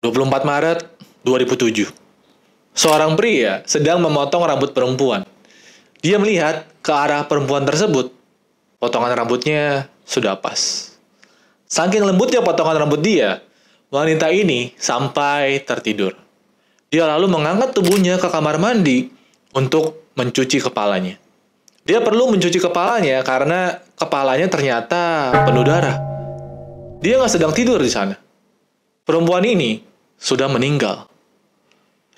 24 Maret 2007. Seorang pria sedang memotong rambut perempuan. Dia melihat ke arah perempuan tersebut. Potongan rambutnya sudah pas. Saking lembutnya potongan rambut dia, wanita ini sampai tertidur. Dia lalu mengangkat tubuhnya ke kamar mandi untuk mencuci kepalanya. Dia perlu mencuci kepalanya karena kepalanya ternyata penuh darah. Dia nggak sedang tidur di sana. Perempuan ini sudah meninggal.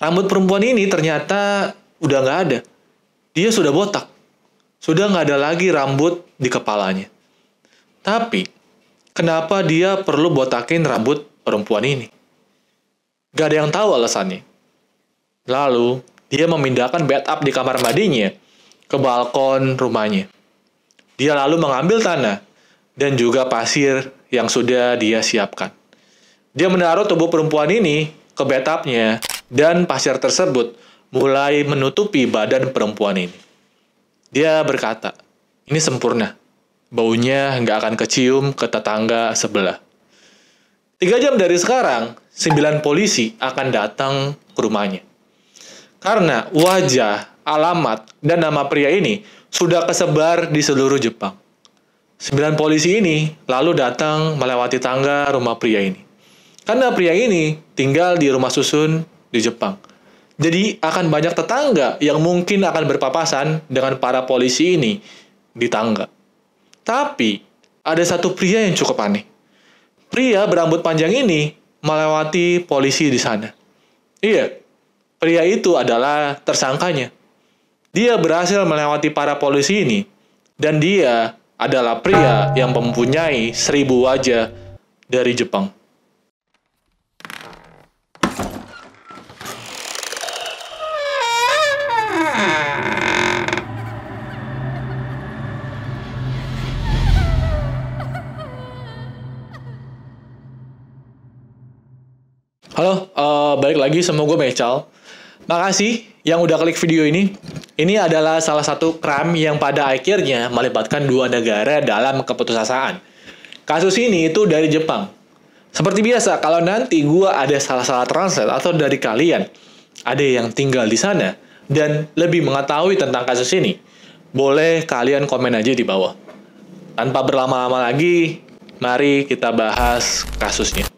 Rambut perempuan ini ternyata udah nggak ada. Dia sudah botak. Sudah nggak ada lagi rambut di kepalanya. Tapi, kenapa dia perlu botakin rambut perempuan ini? Gak ada yang tahu alasannya. Lalu, dia memindahkan bathtub di kamar mandinya ke balkon rumahnya. Dia lalu mengambil tanah dan juga pasir yang sudah dia siapkan. Dia menaruh tubuh perempuan ini ke bathtubnya dan pasir tersebut mulai menutupi badan perempuan ini. Dia berkata, ini sempurna. Baunya nggak akan kecium ke tetangga sebelah. 3 jam dari sekarang, 9 polisi akan datang ke rumahnya. Karena wajah, alamat, dan nama pria ini sudah kesebar di seluruh Jepang. 9 polisi ini lalu datang melewati tangga rumah pria ini. Karena pria ini tinggal di rumah susun di Jepang. Jadi akan banyak tetangga yang mungkin akan berpapasan dengan para polisi ini di tangga. Tapi ada satu pria yang cukup aneh. Pria berambut panjang ini melewati polisi di sana. Iya, pria itu adalah tersangkanya. Dia berhasil melewati para polisi ini dan dia adalah pria yang mempunyai 1000 wajah dari Jepang. Halo, balik lagi sama gue Mecal. Makasih yang udah klik video ini. Ini adalah salah satu crime yang pada akhirnya melibatkan 2 negara dalam keputusasaan. Kasus ini itu dari Jepang. Seperti biasa, kalau nanti gue ada salah-salah translate atau dari kalian ada yang tinggal di sana dan lebih mengetahui tentang kasus ini, boleh kalian komen aja di bawah. Tanpa berlama-lama lagi, mari kita bahas kasusnya.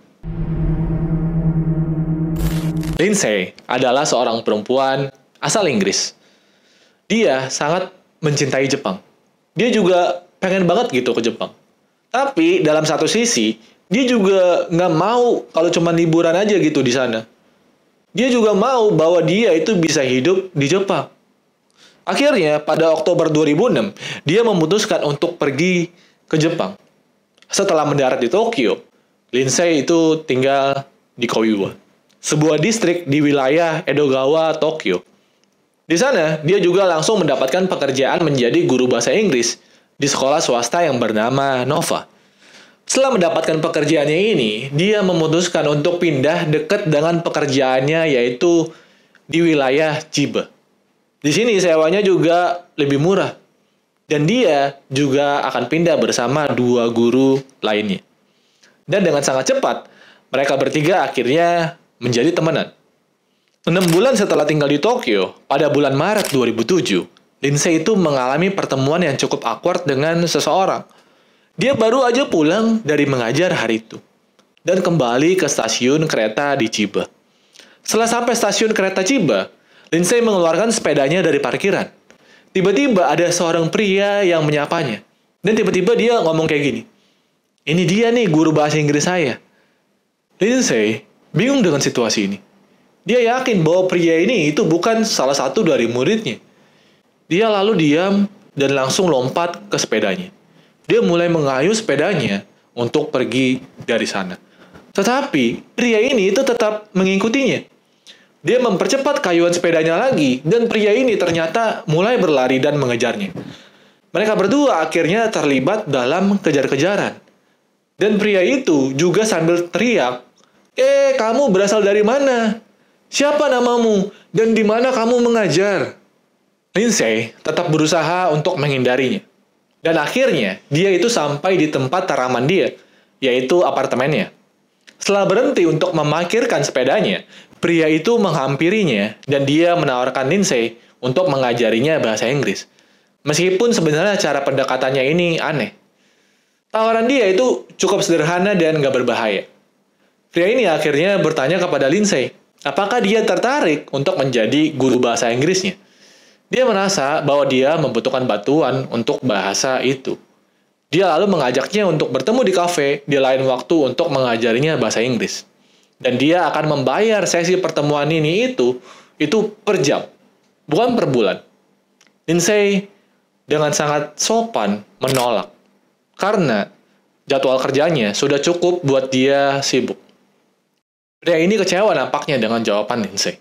Lindsay adalah seorang perempuan asal Inggris. Dia sangat mencintai Jepang. Dia juga pengen banget gitu ke Jepang. Tapi dalam satu sisi, dia juga nggak mau kalau cuma liburan aja gitu di sana. Dia juga mau bahwa dia itu bisa hidup di Jepang. Akhirnya, pada Oktober 2006, dia memutuskan untuk pergi ke Jepang. Setelah mendarat di Tokyo, Lindsay itu tinggal di Koiwa, sebuah distrik di wilayah Edogawa, Tokyo. Di sana, dia juga langsung mendapatkan pekerjaan menjadi guru bahasa Inggris di sekolah swasta yang bernama Nova. Setelah mendapatkan pekerjaannya ini, dia memutuskan untuk pindah dekat dengan pekerjaannya, yaitu di wilayah Chiba. Di sini sewanya juga lebih murah. Dan dia juga akan pindah bersama 2 guru lainnya. Dan dengan sangat cepat, mereka bertiga akhirnya menjadi temenan. 6 bulan setelah tinggal di Tokyo, pada bulan Maret 2007, Lindsay itu mengalami pertemuan yang cukup awkward dengan seseorang. Dia baru aja pulang dari mengajar hari itu, dan kembali ke stasiun kereta di Chiba. Setelah sampai stasiun kereta Chiba, Lindsay mengeluarkan sepedanya dari parkiran. Tiba-tiba ada seorang pria yang menyapanya. Dan tiba-tiba dia ngomong kayak gini, "Ini dia nih guru bahasa Inggris saya." Lindsay bingung dengan situasi ini. Dia yakin bahwa pria ini itu bukan salah satu dari muridnya. Dia lalu diam dan langsung lompat ke sepedanya. Dia mulai mengayuh sepedanya untuk pergi dari sana. Tetapi pria ini itu tetap mengikutinya. Dia mempercepat kayuan sepedanya lagi dan pria ini ternyata mulai berlari dan mengejarnya. Mereka berdua akhirnya terlibat dalam kejar-kejaran. Dan pria itu juga sambil teriak, kamu berasal dari mana? Siapa namamu? Dan di mana kamu mengajar?" Lindsay tetap berusaha untuk menghindarinya. Dan akhirnya, dia itu sampai di tempat taraman dia, yaitu apartemennya. Setelah berhenti untuk memarkirkan sepedanya, pria itu menghampirinya dan dia menawarkan Lindsay untuk mengajarinya bahasa Inggris. Meskipun sebenarnya cara pendekatannya ini aneh. Tawaran dia itu cukup sederhana dan nggak berbahaya. Pria ini akhirnya bertanya kepada Lindsay, apakah dia tertarik untuk menjadi guru bahasa Inggrisnya. Dia merasa bahwa dia membutuhkan bantuan untuk bahasa itu. Dia lalu mengajaknya untuk bertemu di kafe di lain waktu untuk mengajarinya bahasa Inggris. Dan dia akan membayar sesi pertemuan ini itu per jam, bukan per bulan. Lindsay dengan sangat sopan menolak, karena jadwal kerjanya sudah cukup buat dia sibuk. Pria ini kecewa nampaknya dengan jawaban Lindsay.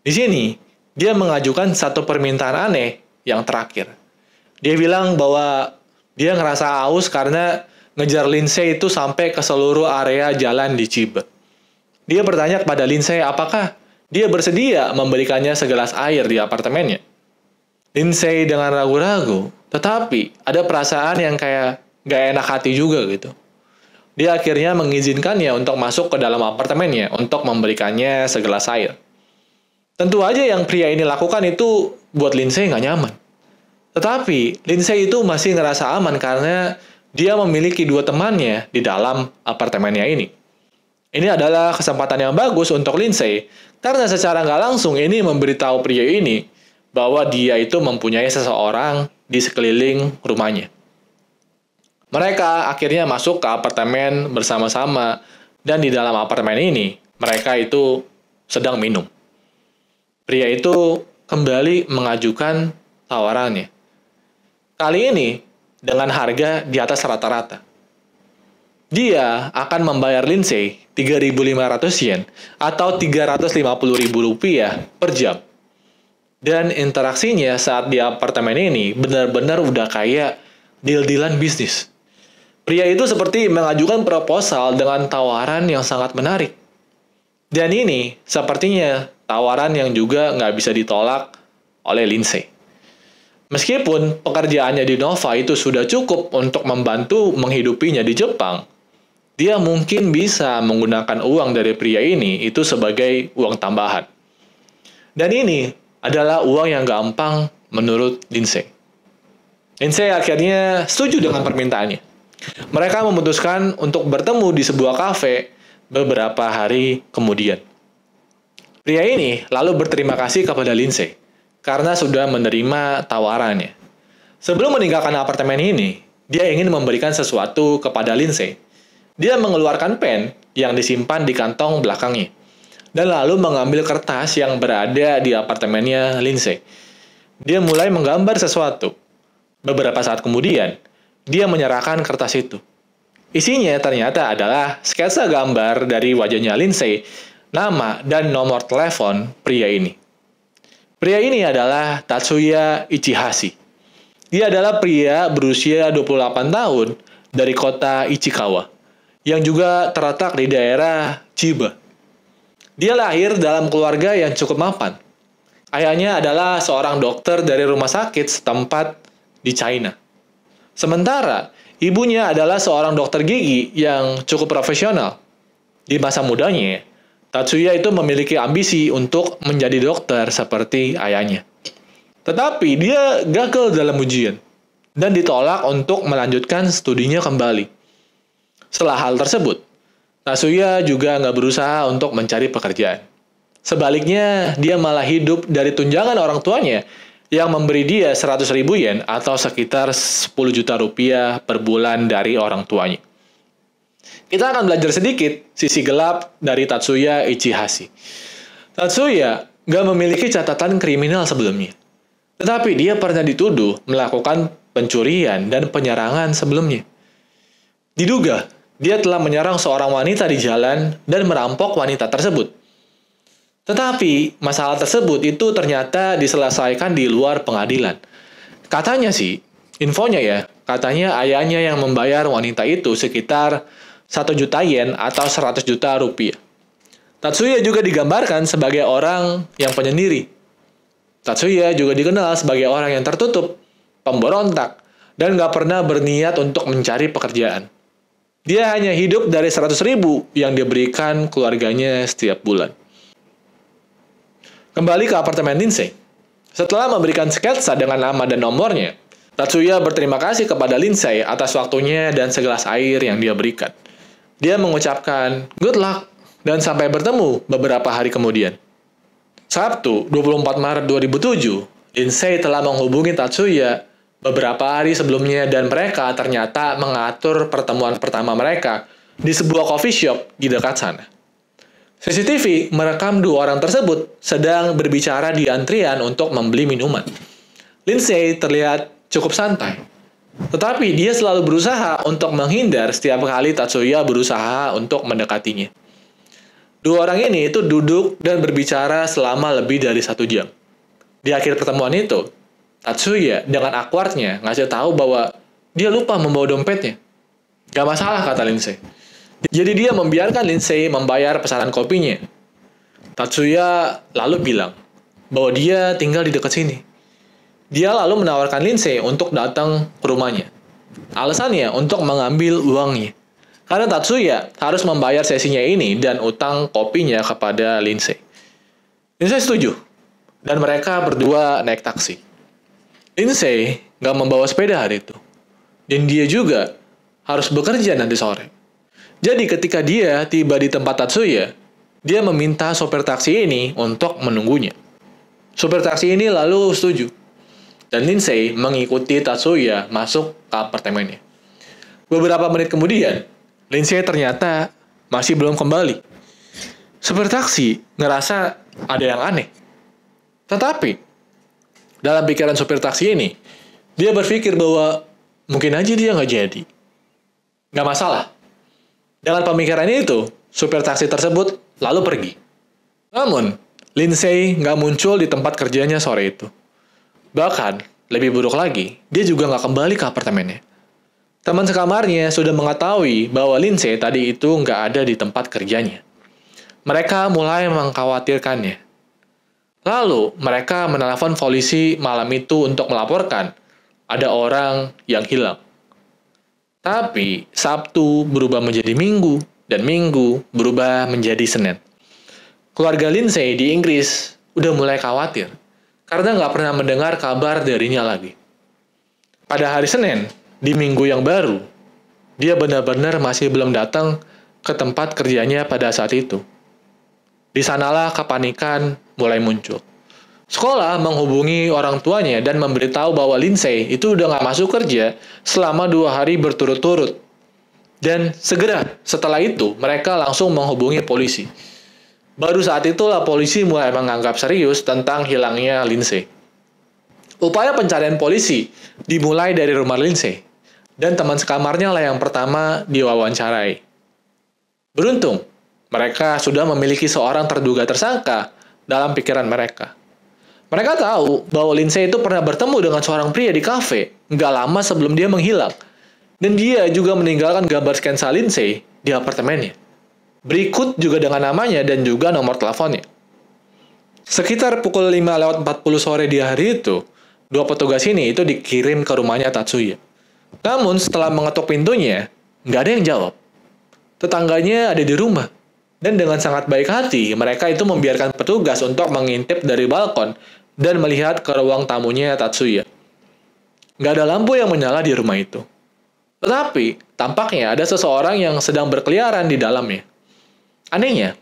Di sini, dia mengajukan satu permintaan aneh yang terakhir. Dia bilang bahwa dia ngerasa haus karena ngejar Lindsay itu sampai ke seluruh area jalan di Chiba. Dia bertanya kepada Lindsay apakah dia bersedia memberikannya segelas air di apartemennya. Lindsay dengan ragu-ragu, tetapi ada perasaan yang kayak gak enak hati juga gitu. Dia akhirnya mengizinkannya untuk masuk ke dalam apartemennya untuk memberikannya segelas air. Tentu aja yang pria ini lakukan itu buat Lindsay gak nyaman. Tetapi, Lindsay itu masih ngerasa aman karena dia memiliki dua temannya di dalam apartemennya ini. Ini adalah kesempatan yang bagus untuk Lindsay, karena secara nggak langsung ini memberitahu pria ini bahwa dia itu mempunyai seseorang di sekeliling rumahnya. Mereka akhirnya masuk ke apartemen bersama-sama, dan di dalam apartemen ini, mereka itu sedang minum. Pria itu kembali mengajukan tawarannya. Kali ini, dengan harga di atas rata-rata. Dia akan membayar Lindsay 3.500 yen atau 350.000 rupiah per jam. Dan interaksinya saat di apartemen ini benar-benar udah kayak deal-dealan bisnis. Pria itu seperti mengajukan proposal dengan tawaran yang sangat menarik. Dan ini sepertinya tawaran yang juga nggak bisa ditolak oleh Lindsay. Meskipun pekerjaannya di Nova itu sudah cukup untuk membantu menghidupinya di Jepang, dia mungkin bisa menggunakan uang dari pria ini itu sebagai uang tambahan. Dan ini adalah uang yang gampang menurut Lindsay. Lindsay akhirnya setuju dengan permintaannya. Mereka memutuskan untuk bertemu di sebuah kafe beberapa hari kemudian. Pria ini lalu berterima kasih kepada Lindsay karena sudah menerima tawarannya. Sebelum meninggalkan apartemen ini, dia ingin memberikan sesuatu kepada Lindsay. Dia mengeluarkan pen yang disimpan di kantong belakangnya, dan lalu mengambil kertas yang berada di apartemennya Lindsay. Dia mulai menggambar sesuatu. Beberapa saat kemudian, dia menyerahkan kertas itu. Isinya ternyata adalah sketsa gambar dari wajahnya Lindsay, nama dan nomor telepon pria ini. Pria ini adalah Tatsuya Ichihashi. Dia adalah pria berusia 28 tahun dari kota Ichikawa, yang juga terletak di daerah Chiba. Dia lahir dalam keluarga yang cukup mapan. Ayahnya adalah seorang dokter dari rumah sakit setempat di China. Sementara, ibunya adalah seorang dokter gigi yang cukup profesional. Di masa mudanya, Tatsuya itu memiliki ambisi untuk menjadi dokter seperti ayahnya. Tetapi dia gagal dalam ujian dan ditolak untuk melanjutkan studinya kembali. Setelah hal tersebut, Tatsuya juga nggak berusaha untuk mencari pekerjaan. Sebaliknya, dia malah hidup dari tunjangan orang tuanya yang memberi dia 100.000 yen atau sekitar 10 juta rupiah per bulan dari orang tuanya. Kita akan belajar sedikit sisi gelap dari Tatsuya Ichihashi. Tatsuya nggak memiliki catatan kriminal sebelumnya. Tetapi dia pernah dituduh melakukan pencurian dan penyerangan sebelumnya. Diduga, dia telah menyerang seorang wanita di jalan dan merampok wanita tersebut. Tetapi, masalah tersebut itu ternyata diselesaikan di luar pengadilan. Katanya sih, infonya ya, katanya ayahnya yang membayar wanita itu sekitar 1 juta yen atau 100 juta rupiah. Tatsuya juga digambarkan sebagai orang yang penyendiri. Tatsuya juga dikenal sebagai orang yang tertutup, pemberontak, dan gak pernah berniat untuk mencari pekerjaan. Dia hanya hidup dari 100.000 yang diberikan keluarganya setiap bulan. Kembali ke apartemen Lindsay. Setelah memberikan sketsa dengan nama dan nomornya, Tatsuya berterima kasih kepada Lindsay atas waktunya dan segelas air yang dia berikan. Dia mengucapkan, "Good luck," dan sampai bertemu beberapa hari kemudian. Sabtu, 24 Maret 2007, Lindsay telah menghubungi Tatsuya beberapa hari sebelumnya dan mereka ternyata mengatur pertemuan pertama mereka di sebuah coffee shop di dekat sana. CCTV merekam dua orang tersebut sedang berbicara di antrian untuk membeli minuman. Lindsay terlihat cukup santai, tetapi dia selalu berusaha untuk menghindar setiap kali Tatsuya berusaha untuk mendekatinya. Dua orang ini itu duduk dan berbicara selama lebih dari 1 jam. Di akhir pertemuan itu, Tatsuya dengan awkwardnya ngasih tahu bahwa dia lupa membawa dompetnya. Gak masalah, kata Lindsay. Jadi dia membiarkan Lindsay membayar pesanan kopinya. Tatsuya lalu bilang bahwa dia tinggal di dekat sini. Dia lalu menawarkan Lindsay untuk datang ke rumahnya. Alasannya untuk mengambil uangnya. Karena Tatsuya harus membayar sesinya ini dan utang kopinya kepada Lindsay. Lindsay setuju. Dan mereka berdua naik taksi. Lindsay nggak membawa sepeda hari itu. Dan dia juga harus bekerja nanti sore. Jadi ketika dia tiba di tempat Tatsuya, dia meminta sopir taksi ini untuk menunggunya. Sopir taksi ini lalu setuju. Dan Lindsay mengikuti Tatsuya masuk ke apartemennya. Beberapa menit kemudian, Lindsay ternyata masih belum kembali. Sopir taksi ngerasa ada yang aneh. Tetapi dalam pikiran sopir taksi ini, dia berpikir bahwa mungkin aja dia nggak jadi. Nggak masalah. Dengan pemikirannya itu, sopir taksi tersebut lalu pergi. Namun, Lindsay nggak muncul di tempat kerjanya sore itu. Bahkan, lebih buruk lagi, dia juga nggak kembali ke apartemennya. Teman sekamarnya sudah mengetahui bahwa Lindsay tadi itu nggak ada di tempat kerjanya. Mereka mulai mengkhawatirkannya. Lalu, mereka menelpon polisi malam itu untuk melaporkan ada orang yang hilang. Tapi, Sabtu berubah menjadi Minggu, dan Minggu berubah menjadi Senin. Keluarga Lindsay di Inggris udah mulai khawatir, karena nggak pernah mendengar kabar darinya lagi. Pada hari Senin, di minggu yang baru, dia benar-benar masih belum datang ke tempat kerjanya pada saat itu. Di sanalah kepanikan mulai muncul. Sekolah menghubungi orang tuanya dan memberitahu bahwa Lindsay itu udah nggak masuk kerja selama 2 hari berturut-turut. Dan segera setelah itu, mereka langsung menghubungi polisi. Baru saat itulah polisi mulai menganggap serius tentang hilangnya Lindsay. Upaya pencarian polisi dimulai dari rumah Lindsay, dan teman sekamarnya lah yang pertama diwawancarai. Beruntung, mereka sudah memiliki seorang terduga tersangka dalam pikiran mereka. Mereka tahu bahwa Lindsay itu pernah bertemu dengan seorang pria di kafe nggak lama sebelum dia menghilang. Dan dia juga meninggalkan gambar sketsa Lindsay di apartemennya. Berikut juga dengan namanya dan juga nomor teleponnya. Sekitar pukul 5:40 sore di hari itu, 2 petugas ini itu dikirim ke rumahnya Tatsuya. Namun setelah mengetuk pintunya, nggak ada yang jawab. Tetangganya ada di rumah. Dan dengan sangat baik hati, mereka itu membiarkan petugas untuk mengintip dari balkon dan melihat ke ruang tamunya Tatsuya. Nggak ada lampu yang menyala di rumah itu. Tetapi, tampaknya ada seseorang yang sedang berkeliaran di dalamnya. Anehnya,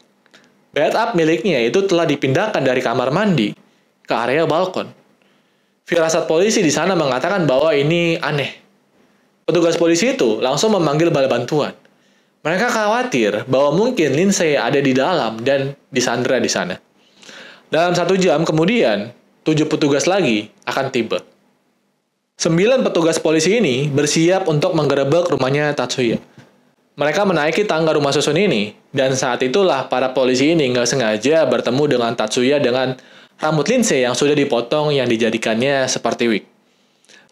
bathtub miliknya itu telah dipindahkan dari kamar mandi ke area balkon. Firasat polisi di sana mengatakan bahwa ini aneh. Petugas polisi itu langsung memanggil bala bantuan. Mereka khawatir bahwa mungkin Lindsay ada di dalam dan disandera di sana. Dalam 1 jam kemudian, 7 petugas lagi akan tiba. 9 petugas polisi ini bersiap untuk menggerebek rumahnya Tatsuya. Mereka menaiki tangga rumah susun ini, dan saat itulah para polisi ini nggak sengaja bertemu dengan Tatsuya dengan rambut Lindsay yang sudah dipotong yang dijadikannya seperti wig.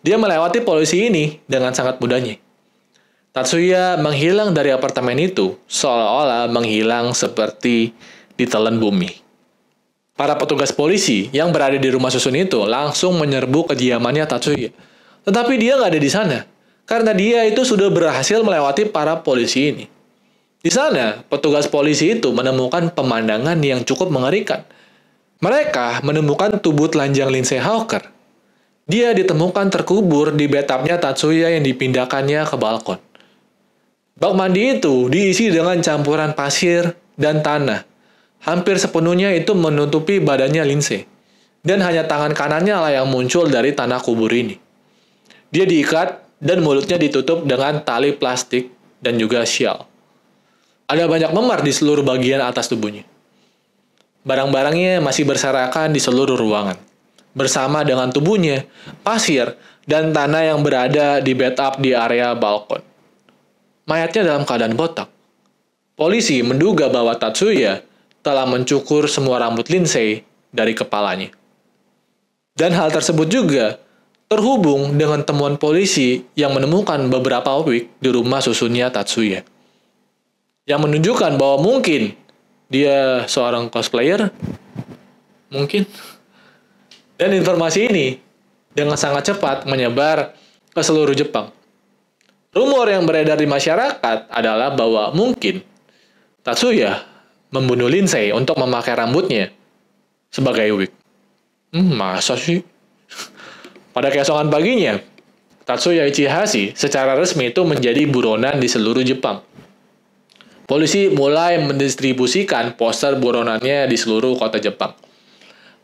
Dia melewati polisi ini dengan sangat mudahnya. Tatsuya menghilang dari apartemen itu, seolah-olah menghilang seperti ditelan bumi. Para petugas polisi yang berada di rumah susun itu langsung menyerbu kediamannya Tatsuya. Tetapi dia nggak ada di sana, karena dia itu sudah berhasil melewati para polisi ini. Di sana, petugas polisi itu menemukan pemandangan yang cukup mengerikan. Mereka menemukan tubuh telanjang Lindsay Hawker. Dia ditemukan terkubur di bathtubnya Tatsuya yang dipindahkannya ke balkon. Bak mandi itu diisi dengan campuran pasir dan tanah. Hampir sepenuhnya itu menutupi badannya Lindsay. Dan hanya tangan kanannya lah yang muncul dari tanah kubur ini. Dia diikat dan mulutnya ditutup dengan tali plastik dan juga syal. Ada banyak memar di seluruh bagian atas tubuhnya. Barang-barangnya masih berserakan di seluruh ruangan. Bersama dengan tubuhnya, pasir, dan tanah yang berada di bathtub di area balkon. Mayatnya dalam keadaan botak. Polisi menduga bahwa Tatsuya telah mencukur semua rambut Lindsay dari kepalanya. Dan hal tersebut juga terhubung dengan temuan polisi yang menemukan beberapa wig di rumah susunnya Tatsuya. Yang menunjukkan bahwa mungkin dia seorang cosplayer, mungkin. Dan informasi ini dengan sangat cepat menyebar ke seluruh Jepang. Rumor yang beredar di masyarakat adalah bahwa mungkin Tatsuya membunuh Lindsay untuk memakai rambutnya sebagai wig. Masa sih? Pada keesokan paginya, Tatsuya Ichihashi secara resmi itu menjadi buronan di seluruh Jepang. Polisi mulai mendistribusikan poster buronannya di seluruh kota Jepang.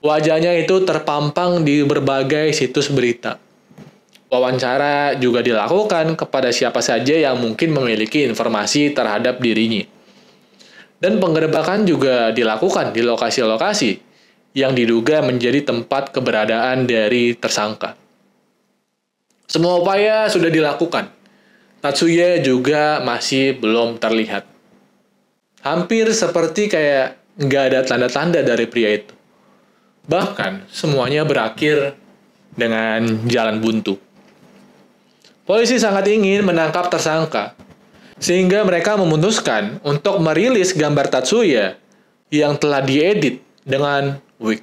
Wajahnya itu terpampang di berbagai situs berita. Wawancara juga dilakukan kepada siapa saja yang mungkin memiliki informasi terhadap dirinya. Dan penggerebekan juga dilakukan di lokasi-lokasi yang diduga menjadi tempat keberadaan dari tersangka. Semua upaya sudah dilakukan. Tatsuya juga masih belum terlihat. Hampir seperti kayak nggak ada tanda-tanda dari pria itu. Bahkan, semuanya berakhir dengan jalan buntu. Polisi sangat ingin menangkap tersangka, sehingga mereka memutuskan untuk merilis gambar Tatsuya yang telah diedit dengan wig.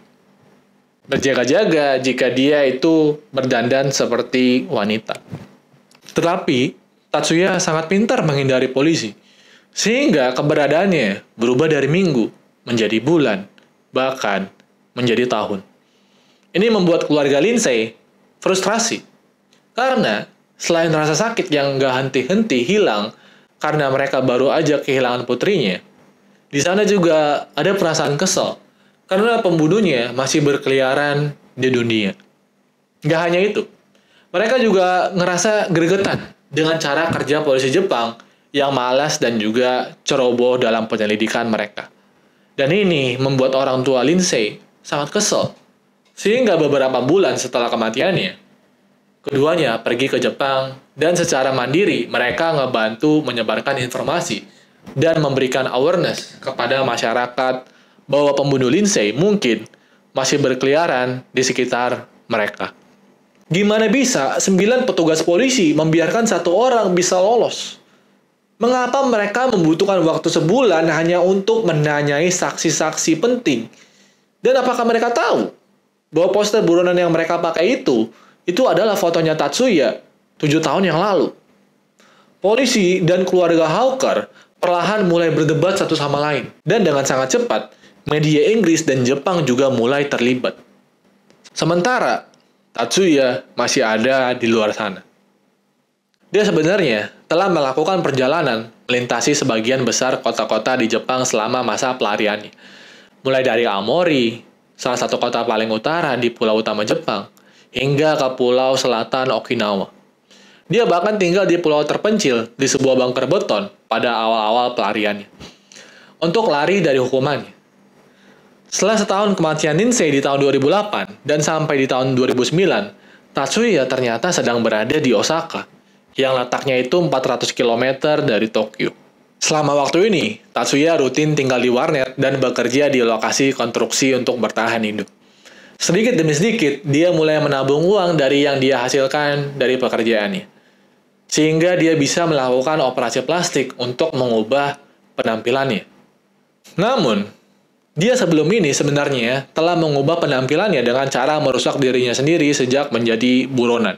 Berjaga-jaga jika dia itu berdandan seperti wanita. Tetapi, Tatsuya sangat pintar menghindari polisi, sehingga keberadaannya berubah dari minggu menjadi bulan, bahkan menjadi tahun. Ini membuat keluarga Lindsay frustrasi. Karena selain rasa sakit yang gak henti-henti hilang karena mereka baru aja kehilangan putrinya, di sana juga ada perasaan kesal karena pembunuhnya masih berkeliaran di dunia. Gak hanya itu, mereka juga ngerasa gregetan dengan cara kerja polisi Jepang yang malas dan juga ceroboh dalam penyelidikan mereka. Dan ini membuat orang tua Lindsay sangat kesal. Sehingga beberapa bulan setelah kematiannya, keduanya pergi ke Jepang dan secara mandiri mereka ngebantu menyebarkan informasi dan memberikan awareness kepada masyarakat bahwa pembunuh Lindsay mungkin masih berkeliaran di sekitar mereka. Gimana bisa 9 petugas polisi membiarkan satu orang bisa lolos? Mengapa mereka membutuhkan waktu sebulan hanya untuk menanyai saksi-saksi penting? Dan apakah mereka tahu bahwa poster buronan yang mereka pakai itu adalah fotonya Tatsuya 7 tahun yang lalu? Polisi dan keluarga Hawker perlahan mulai berdebat satu sama lain. Dan dengan sangat cepat, media Inggris dan Jepang juga mulai terlibat. Sementara, Tatsuya masih ada di luar sana. Dia sebenarnya telah melakukan perjalanan melintasi sebagian besar kota-kota di Jepang selama masa pelariannya. Mulai dari Aomori, salah satu kota paling utara di pulau utama Jepang, hingga ke pulau selatan Okinawa. Dia bahkan tinggal di pulau terpencil di sebuah bunker beton pada awal-awal pelariannya. Untuk lari dari hukumannya. Setelah setahun kematian Lindsay di tahun 2008 dan sampai di tahun 2009, Tatsuya ternyata sedang berada di Osaka, yang letaknya itu 400 km dari Tokyo. Selama waktu ini, Tatsuya rutin tinggal di warnet dan bekerja di lokasi konstruksi untuk bertahan hidup. Sedikit demi sedikit, dia mulai menabung uang dari yang dia hasilkan dari pekerjaannya. Sehingga dia bisa melakukan operasi plastik untuk mengubah penampilannya. Namun, dia sebelum ini sebenarnya telah mengubah penampilannya dengan cara merusak dirinya sendiri sejak menjadi buronan.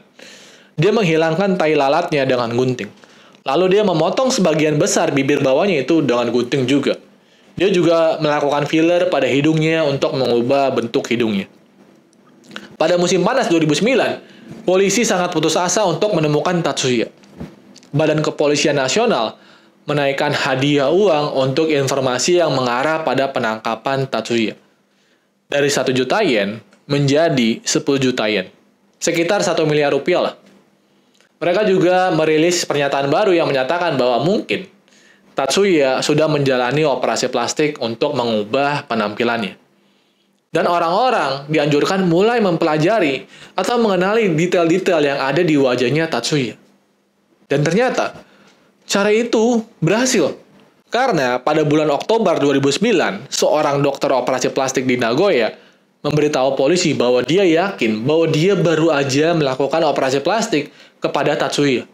Dia menghilangkan tai lalatnya dengan gunting. Lalu dia memotong sebagian besar bibir bawahnya itu dengan gunting juga. Dia juga melakukan filler pada hidungnya untuk mengubah bentuk hidungnya. Pada musim panas 2009, polisi sangat putus asa untuk menemukan Tatsuya. Badan Kepolisian Nasional menaikkan hadiah uang untuk informasi yang mengarah pada penangkapan Tatsuya. Dari 1 juta yen menjadi 10 juta yen. Sekitar 1 miliar rupiah lah. Mereka juga merilis pernyataan baru yang menyatakan bahwa mungkin Tatsuya sudah menjalani operasi plastik untuk mengubah penampilannya. Dan orang-orang dianjurkan mulai mempelajari atau mengenali detail-detail yang ada di wajahnya Tatsuya. Dan ternyata, cara itu berhasil. Karena pada bulan Oktober 2009, seorang dokter operasi plastik di Nagoya memberitahu polisi bahwa dia yakin bahwa dia baru aja melakukan operasi plastik kepada Tatsuya.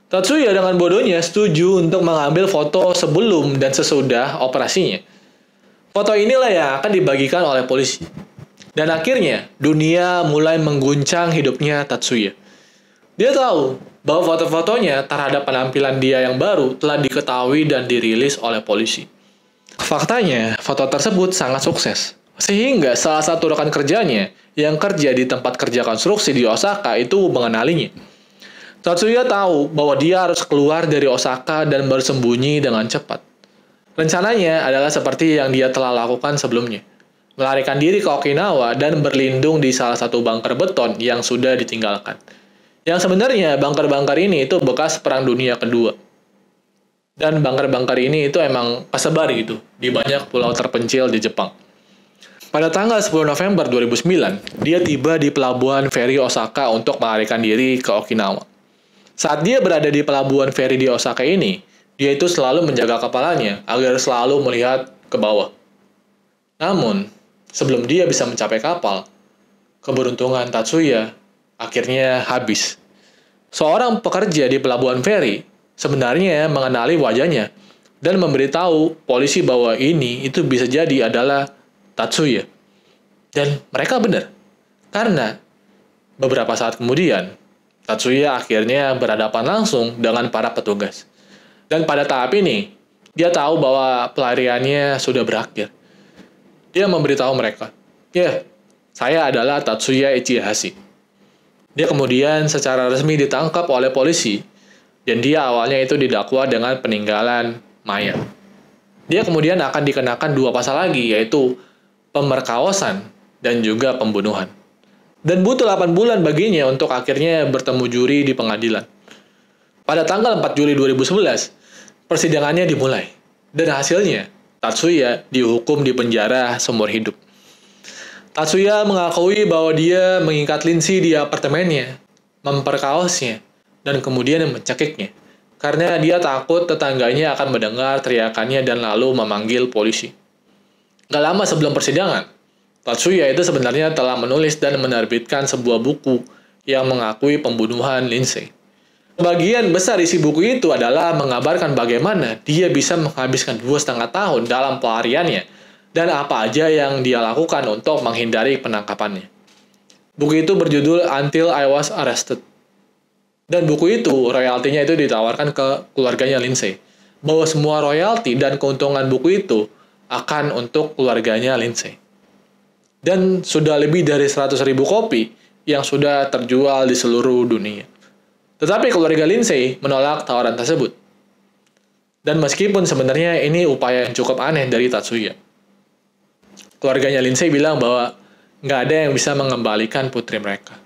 Tatsuya dengan bodohnya setuju untuk mengambil foto sebelum dan sesudah operasinya. Foto inilah yang akan dibagikan oleh polisi. Dan akhirnya, dunia mulai mengguncang hidupnya Tatsuya. Dia tahu bahwa foto-fotonya terhadap penampilan dia yang baru telah diketahui dan dirilis oleh polisi. Faktanya, foto tersebut sangat sukses. Sehingga salah satu rekan kerjanya yang kerja di tempat kerja konstruksi di Osaka itu mengenalinya. Tatsuya tahu bahwa dia harus keluar dari Osaka dan bersembunyi dengan cepat. Rencananya adalah seperti yang dia telah lakukan sebelumnya. Melarikan diri ke Okinawa dan berlindung di salah satu bunker beton yang sudah ditinggalkan. Yang sebenarnya bunker-bunker ini itu bekas Perang Dunia Kedua. Dan bunker-bunker ini itu emang kesebar gitu di banyak pulau terpencil di Jepang. Pada tanggal 10 November 2009, dia tiba di pelabuhan feri Osaka untuk melarikan diri ke Okinawa. Saat dia berada di pelabuhan feri di Osaka ini, dia itu selalu menjaga kepalanya agar selalu melihat ke bawah. Namun, sebelum dia bisa mencapai kapal, keberuntungan Tatsuya akhirnya habis. Seorang pekerja di pelabuhan feri sebenarnya mengenali wajahnya dan memberitahu polisi bahwa ini itu bisa jadi adalah Tatsuya. Dan mereka benar, karena beberapa saat kemudian, Tatsuya akhirnya berhadapan langsung dengan para petugas. Dan pada tahap ini, dia tahu bahwa pelariannya sudah berakhir. Dia memberitahu mereka, "Ya, saya adalah Tatsuya Ichihashi." Dia kemudian secara resmi ditangkap oleh polisi, dan dia awalnya itu didakwa dengan peninggalan mayat. Dia kemudian akan dikenakan 2 pasal lagi, yaitu pemerkosaan dan juga pembunuhan. Dan butuh 8 bulan baginya untuk akhirnya bertemu juri di pengadilan. Pada tanggal 4 Juli 2011, persidangannya dimulai. Dan hasilnya, Tatsuya dihukum di penjara seumur hidup. Tatsuya mengakui bahwa dia mengikat Lindsay di apartemennya, memperkaosnya, dan kemudian mencekiknya. Karena dia takut tetangganya akan mendengar teriakannya dan lalu memanggil polisi. Gak lama sebelum persidangan, Tatsuya itu sebenarnya telah menulis dan menerbitkan sebuah buku yang mengakui pembunuhan Lindsay. Bagian besar isi buku itu adalah mengabarkan bagaimana dia bisa menghabiskan 2,5 tahun dalam pelariannya dan apa aja yang dia lakukan untuk menghindari penangkapannya. Buku itu berjudul Until I Was Arrested. Dan buku itu, royaltinya itu ditawarkan ke keluarganya Lindsay. Bahwa semua royalti dan keuntungan buku itu akan untuk keluarganya Lindsay. Dan sudah lebih dari 100.000 kopi yang sudah terjual di seluruh dunia. Tetapi keluarga Lindsay menolak tawaran tersebut. Dan meskipun sebenarnya ini upaya yang cukup aneh dari Tatsuya. Keluarganya Lindsay bilang bahwa nggak ada yang bisa mengembalikan putri mereka.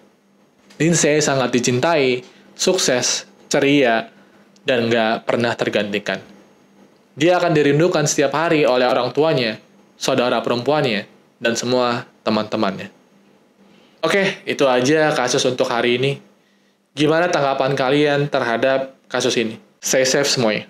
Lindsay sangat dicintai, sukses, ceria, dan nggak pernah tergantikan. Dia akan dirindukan setiap hari oleh orang tuanya, saudara perempuannya, dan semua teman-temannya. Oke, itu aja kasus untuk hari ini. Gimana tanggapan kalian terhadap kasus ini? Stay safe semuanya.